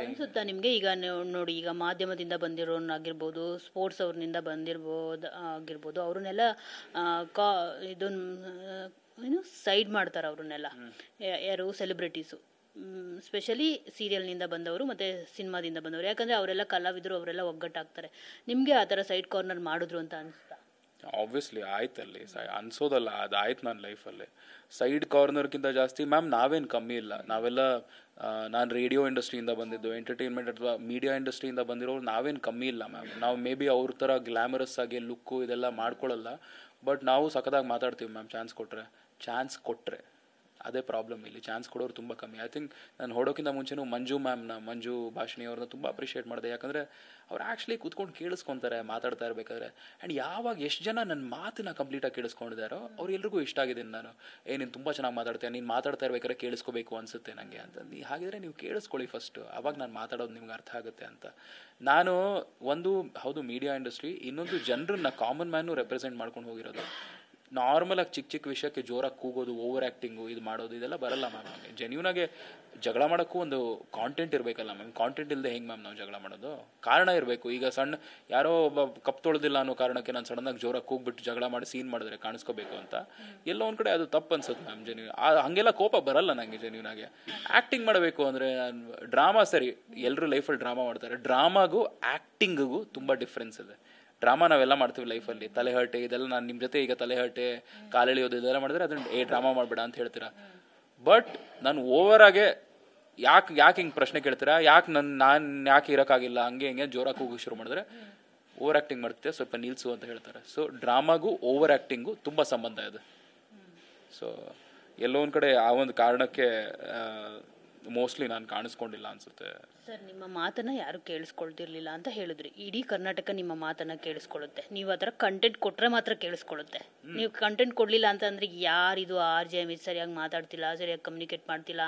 ಅನ್ಸುತ್ತಾ ನಿಮಗೆ? ಈಗ ನೋಡಿ, ಈಗ ಮಾಧ್ಯಮದಿಂದ ಬಂದಿರೋನಾಗಿರ್ಬೋದು, ಸ್ಪೋರ್ಟ್ಸ್ ಅವ್ರನಿಂದ ಬಂದಿರ್ಬೋದು ಆಗಿರ್ಬೋದು, ಅವ್ರನ್ನೆಲ್ಲ ಏನು ಸೈಡ್ ಮಾಡ್ತಾರೆ ಅವ್ರನ್ನೆಲ್ಲ. ಯಾರು ಸೆಲೆಬ್ರಿಟೀಸು, ಸ್ಪೆಷಲಿ ಸೀರಿಯಲ್ನಿಂದ ಬಂದವರು ಮತ್ತು ಸಿನಿಮಾದಿಂದ ಬಂದವರು. ಯಾಕಂದರೆ ಅವರೆಲ್ಲ ಕಲಾವಿದರು, ಅವರೆಲ್ಲ ಒಗ್ಗಟ್ಟಾಗ್ತಾರೆ. ನಿಮಗೆ ಆ ಥರ ಸೈಡ್ ಕಾರ್ನರ್ ಮಾಡಿದ್ರು ಅಂತ ಅನಿಸ್ತಾ? ಆಬ್ವಿಯಸ್ಲಿ ಆಯ್ತಲ್ಲಿ ಅನ್ಸೋದಲ್ಲ, ಅದು ಆಯ್ತು ನನ್ನ ಲೈಫಲ್ಲಿ. ಸೈಡ್ ಕಾರ್ನರ್ಗಿಂತ ಜಾಸ್ತಿ ಮ್ಯಾಮ್ ನಾವೇನು ಕಮ್ಮಿ ಇಲ್ಲ. ನಾವೆಲ್ಲ ನಾನು ರೇಡಿಯೋ ಇಂಡಸ್ಟ್ರಿಯಿಂದ ಬಂದಿದ್ದು, ಎಂಟರ್ಟೈನ್ಮೆಂಟ್ ಅಥವಾ ಮೀಡಿಯಾ ಇಂಡಸ್ಟ್ರಿಯಿಂದ ಬಂದಿರೋರು ನಾವೇನು ಕಮ್ಮಿ ಇಲ್ಲ ಮ್ಯಾಮ್. ನಾವು ಮೇ ಬಿ ಅವ್ರ ಥರ ಗ್ಲಾಮರಸ್ ಆಗಿ ಲುಕ್ಕು ಇದೆಲ್ಲ ಮಾಡ್ಕೊಳ್ಳಲ್ಲ, ಬಟ್ ನಾವು ಸಖತ್ತಾಗಿ ಮಾತಾಡ್ತೀವಿ ಮ್ಯಾಮ್. ಚಾನ್ಸ್ ಕೊಟ್ಟರೆ ಅದೇ ಪ್ರಾಬ್ಲಮ್. ಇಲ್ಲಿ ಚಾನ್ಸ್ ಕೊಡೋರು ತುಂಬ ಕಮ್ಮಿ. ಐ ಥಿಂಕ್ ನಾನು ಹೊಡೋಕ್ಕಿಂತ ಮುಂಚೆನೂ ಮಂಜು ಭಾಷಿಣಿ ಅವ್ರನ್ನ ತುಂಬ ಅಪ್ರಿಷಿಯೇಟ್ ಮಾಡಿದೆ. ಯಾಕಂದರೆ ಅವ್ರು ಆ್ಯಕ್ಚುಲಿ ಕೂತ್ಕೊಂಡು ಕೇಳಿಸ್ಕೊತಾರೆ ಮಾತಾಡ್ತಾ ಇರಬೇಕಾದ್ರೆ. ಆ್ಯಂಡ್ ಯಾವಾಗ ಎಷ್ಟು ಜನ ನನ್ನ ಮಾತನ್ನ ಕಂಪ್ಲೀಟಾಗಿ ಕೇಳಿಸ್ಕೊಂಡಿದ್ದಾರೋ ಅವ್ರೆಲ್ರಿಗೂ ಇಷ್ಟ ಆಗಿದ್ದೀನಿ ನಾನು. ನೀನು ತುಂಬ ಚೆನ್ನಾಗಿ ಮಾತಾಡ್ತೇನೆ, ನೀನು ಮಾತಾಡ್ತಾ ಇರ್ಬೇಕಾದ್ರೆ ಕೇಳಿಸ್ಕೋಬೇಕು ಅನಿಸುತ್ತೆ ನನಗೆ ಅಂತ. ಹಾಗಿದ್ರೆ ನೀವು ಕೇಳಿಸ್ಕೊಳ್ಳಿ ಫಸ್ಟು, ಆವಾಗ ನಾನು ಮಾತಾಡೋದು ನಿಮ್ಗೆ ಅರ್ಥ ಆಗುತ್ತೆ ಅಂತ. ನಾನು ಹೌದು ಮೀಡಿಯಾ ಇಂಡಸ್ಟ್ರಿ, ಇನ್ನೊಂದು ಜನರನ್ನ ಕಾಮನ್ ಮ್ಯಾನು ರೆಪ್ರೆಸೆಂಟ್ ಮಾಡ್ಕೊಂಡು ಹೋಗಿರೋದು. ನಾರ್ಮಲಾಗಿ ಚಿಕ್ಕ ವಿಷಯಕ್ಕೆ ಜೋರಾಗಿ ಕೂಗೋದು, ಓವರ್ ಆ್ಯಕ್ಟಿಂಗು, ಇದು ಮಾಡೋದು ಇದೆಲ್ಲ ಬರಲ್ಲ ಮ್ಯಾಮ್ ನಮಗೆ. ಜೆನ್ಯೂನಾಗೆ ಜಗಳ ಮಾಡೋಕ್ಕೂ ಒಂದು ಕಾಂಟೆಂಟ್ ಇರಬೇಕಲ್ಲ ಮ್ಯಾಮ್. ಕಾಂಟೆಂಟ್ ಇಲ್ಲದೆ ಹೆಂಗೆ ಮ್ಯಾಮ್ ನಾವು ಜಗಳ ಮಾಡೋದು? ಕಾರಣ ಇರಬೇಕು. ಈಗ ಸಣ್ಣ ಯಾರೋ ಒಬ್ಬ ಕಪ್ ತೊಳೆದಿಲ್ಲ ಅನ್ನೋ ಕಾರಣಕ್ಕೆ ನಾನು ಸಡನ್ನಾಗಿ ಜೋರಾಗಿ ಕೂಗ್ಬಿಟ್ಟು ಜಗಳ ಮಾಡಿ ಸೀನ್ ಮಾಡಿದ್ರೆ ಕಾಣಿಸ್ಕೋಬೇಕು ಅಂತ ಎಲ್ಲೋ ಒಂದು ಕಡೆ ಅದು ತಪ್ಪು ಅನ್ಸುತ್ತೆ ಮ್ಯಾಮ್. ಹಾಗೆಲ್ಲ ಕೋಪ ಬರಲ್ಲ ನನಗೆ. ಜೆನ್ಯೂನಾಗೆ ಆ್ಯಕ್ಟಿಂಗ್ ಮಾಡಬೇಕು ಅಂದರೆ ಡ್ರಾಮಾ ಸರಿ, ಎಲ್ಲರೂ ಲೈಫಲ್ಲಿ ಡ್ರಾಮಾ ಮಾಡ್ತಾರೆ. ಡ್ರಾಮಾಗೂ ಆ್ಯಕ್ಟಿಂಗಿಗೂ ತುಂಬ ಡಿಫ್ರೆನ್ಸ್ ಇದೆ. ಡ್ರಾಮಾ ನಾವೆಲ್ಲ ಮಾಡ್ತೀವಿ ಲೈಫಲ್ಲಿ, ತಲೆಹರಟೆ ಇದೆಲ್ಲ. ನಾನು ನಿಮ್ಮ ಜೊತೆ ಈಗ ತಲೆಹರಟೆ, ಕಾಲೆಳೆಯೋದು ಇದೆಲ್ಲ ಮಾಡಿದ್ರೆ ಅದನ್ನು ಡ್ರಾಮಾ ಮಾಡಬೇಡ ಅಂತ ಹೇಳ್ತೀರಾ. ಬಟ್ ನಾನು ಓವರಾಗೆ ಯಾಕೆ ಹಿಂಗೆ ಪ್ರಶ್ನೆ ಕೇಳ್ತೀರಾ, ನಾನು ಯಾಕೆ ಇರೋಕ್ಕಾಗಿಲ್ಲ ಹಿಂಗೆ ಜೋರಾಗಿ ಕೂಗು ಶುರು ಮಾಡಿದ್ರೆ ಓವರ್ ಆ್ಯಕ್ಟಿಂಗ್ ಮಾಡ್ತೀರಾ, ಸ್ವಲ್ಪ ನಿಲ್ಸು ಅಂತ ಹೇಳ್ತಾರೆ. ಸೊ ಡ್ರಾಮಾಗೂ ಓವರ್ ಆ್ಯಕ್ಟಿಂಗು ತುಂಬ ಸಂಬಂಧ ಇದೆ. ಸೊ ಎಲ್ಲೋ ಒಂದು ಕಡೆ ಆ ಒಂದು ಕಾರಣಕ್ಕೆ ಮೋಸ್ಟ್ಲಿ ನಾನು ಕಾಣಿಸ್ಕೊಂಡಿಲ್ಲ ಅನ್ಸುತ್ತೆ. ಸರ್, ನಿಮ್ಮ ಮಾತನ್ನ ಯಾರು ಕೇಳಿಸ್ಕೊಳ್ತಿರ್ಲಿಲ್ಲ ಅಂತ ಹೇಳಿದ್ರಿ. ಇಡೀ ಕರ್ನಾಟಕ ನಿಮ್ಮ ಮಾತನ್ನ ಕೇಳಿಸ್ಕೊಳ್ಳುತ್ತೆ. ನೀವು ಆ ಥರ ಕಂಟೆಂಟ್ ಕೊಟ್ಟರೆ ಮಾತ್ರ ಕೇಳಿಸ್ಕೊಳ್ಳುತ್ತೆ. ನೀವು ಕಂಟೆಂಟ್ ಕೊಡಲಿಲ್ಲ ಅಂತಂದರೆ ಯಾರಿದು RJ ಸರಿಯಾಗಿ ಮಾತಾಡ್ತಿಲ್ಲ, ಸರಿಯಾಗಿ ಕಮ್ಯುನಿಕೇಟ್ ಮಾಡ್ತಿಲ್ಲ,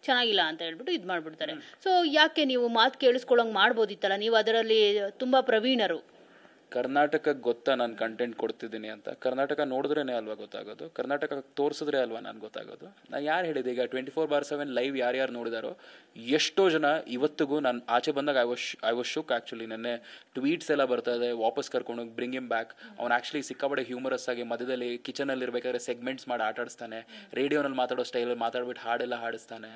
ಚೆನ್ನಾಗಿಲ್ಲ ಅಂತ ಹೇಳ್ಬಿಟ್ಟು ಇದು ಮಾಡಿಬಿಡ್ತಾರೆ. ಸೊ ಯಾಕೆ ನೀವು ಮಾತು ಕೇಳಿಸ್ಕೊಳ್ಳೋಂಗೆ ಮಾಡ್ಬೋದಿತ್ತಲ್ಲ? ನೀವು ಅದರಲ್ಲಿ ತುಂಬ ಪ್ರವೀಣರು. ಕರ್ನಾಟಕಕ್ಕೆ ಗೊತ್ತಾ ನಾನು ಕಂಟೆಂಟ್ ಕೊಡ್ತಿದ್ದೀನಿ ಅಂತ? ಕರ್ನಾಟಕ ನೋಡಿದ್ರೇ ಅಲ್ವಾ ಗೊತ್ತಾಗೋದು, ಕರ್ನಾಟಕ ತೋರಿಸಿದ್ರೆ ಅಲ್ವಾ ನಾನು ಗೊತ್ತಾಗೋದು. ನಾನು ಯಾರು ಹೇಳಿದೆ ಈಗ 24/7 ಲೈವ್ ಯಾರ್ಯಾರು ನೋಡಿದಾರೋ ಎಷ್ಟೋ ಜನ ಇವತ್ತಿಗೂ ನಾನು ಆಚೆ ಬಂದಾಗ ಐ ವಾಸ್ ಶುಕ್ ಆ್ಯಕ್ಚುಲಿ. ನೆನ್ನೆ ಟ್ವೀಟ್ಸ್ ಎಲ್ಲ ಬರ್ತಾ ಇದೆ, ವಾಪಸ್ ಕರ್ಕೊಂಡೋಗಿ ಬ್ರಿಂಗ್ ಹಿಮ್ ಬ್ಯಾಕ್. ಅವ್ನು ಆ್ಯಕ್ಚುಲಿ ಸಿಕ್ಕಾಪಟ್ಟೆ ಹ್ಯೂಮರಸ್ ಆಗಿ ಮಧ್ಯದಲ್ಲಿ ಕಿಚನಲ್ಲಿ ಇರಬೇಕಾದ್ರೆ ಸೆಗ್ಮೆಂಟ್ಸ್ ಮಾಡಿ ಆಟಾಡಿಸ್ತಾನೆ. ರೇಡಿಯೋನಲ್ಲಿ ಮಾತಾಡೋ ಸ್ಟೈಲಲ್ಲಿ ಮಾತಾಡ್ಬಿಟ್ಟು ಹಾಡೆಲ್ಲ ಹಾಡಿಸ್ತಾನೆ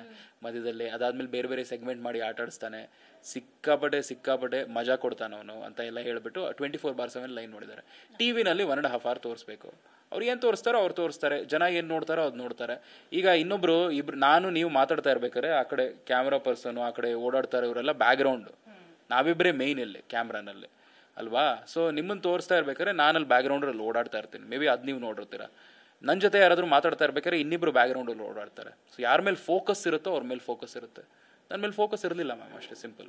ಮಧ್ಯದಲ್ಲಿ. ಅದಾದ್ಮೇಲೆ ಬೇರೆ ಬೇರೆ ಸೆಗ್ಮೆಂಟ್ ಮಾಡಿ ಆಟಾಡಿಸ್ತಾನೆ. ಸಿಕ್ಕಾಪಟ್ಟೆ ಮಜಾ ಕೊಡ್ತಾನೆ ಅವನು ಅಂತ ಎಲ್ಲ ಹೇಳ್ಬಿಟ್ಟು 24/7 ಲೈನ್ ನೋಡಿದ್ದಾರೆ. ಟಿವಿನಲ್ಲಿ 1.5 hour ತೋರಿಸ್ಬೇಕು. ಅವ್ರು ಏನು ತೋರಿಸ್ತಾರೋ ಅವ್ರು ತೋರಿಸ್ತಾರೆ, ಜನ ಏನು ನೋಡ್ತಾರೋ ಅದು ನೋಡ್ತಾರೆ. ಈಗ ಇಬ್ರು ನಾನು ನೀವು ಮಾತಾಡ್ತಾ ಇರ್ಬೇಕಾದ್ರೆ ಆ ಕಡೆ ಕ್ಯಾಮ್ರಾ ಪರ್ಸನು, ಆ ಕಡೆ ಓಡಾಡ್ತಾರೆ ಇವರೆಲ್ಲ ಬ್ಯಾಕ್ಗ್ರೌಂಡು. ನಾವಿಬ್ಬರೇ ಮೇಯ್ನ್ ಇಲ್ಲಿ ಕ್ಯಾಮ್ರಾನಲ್ಲಿ ಅಲ್ವಾ? ಸೊ ನಿಮ್ಮನ್ನು ತೋರಿಸ್ತಾ ಇರ್ಬೇಕಾದ್ರೆ ನಾನಲ್ಲಿ ಬ್ಯಾಕ್ಗ್ರೌಂಡಲ್ಲಿ ಓಡಾಡ್ತಾ ಇರ್ತೀನಿ. ಮೇ ಬಿ ಅದು ನೀವು ನೋಡಿರ್ತೀರ. ನನ್ನ ಜೊತೆ ಯಾರಾದರೂ ಮಾತಾಡ್ತಾ ಇರ್ಬೇಕಾದ್ರೆ ಇನ್ನಿಬ್ರು ಬ್ಯಾಕ್ಗ್ರೌಂಡಲ್ಲಿ ಓಡಾಡ್ತಾರೆ. ಸೊ ಯಾರ ಮೇಲೆ ಫೋಕಸ್ ಇರುತ್ತೋ ಅವ್ರ ಮೇಲೆ ಫೋಕಸ್ ಇರುತ್ತೆ. ನನ್ನ ಮೇಲೆ ಫೋಕಸ್ ಇರಲಿಲ್ಲ ಮ್ಯಾಮ್, ಅಷ್ಟೇ ಸಿಂಪಲ್.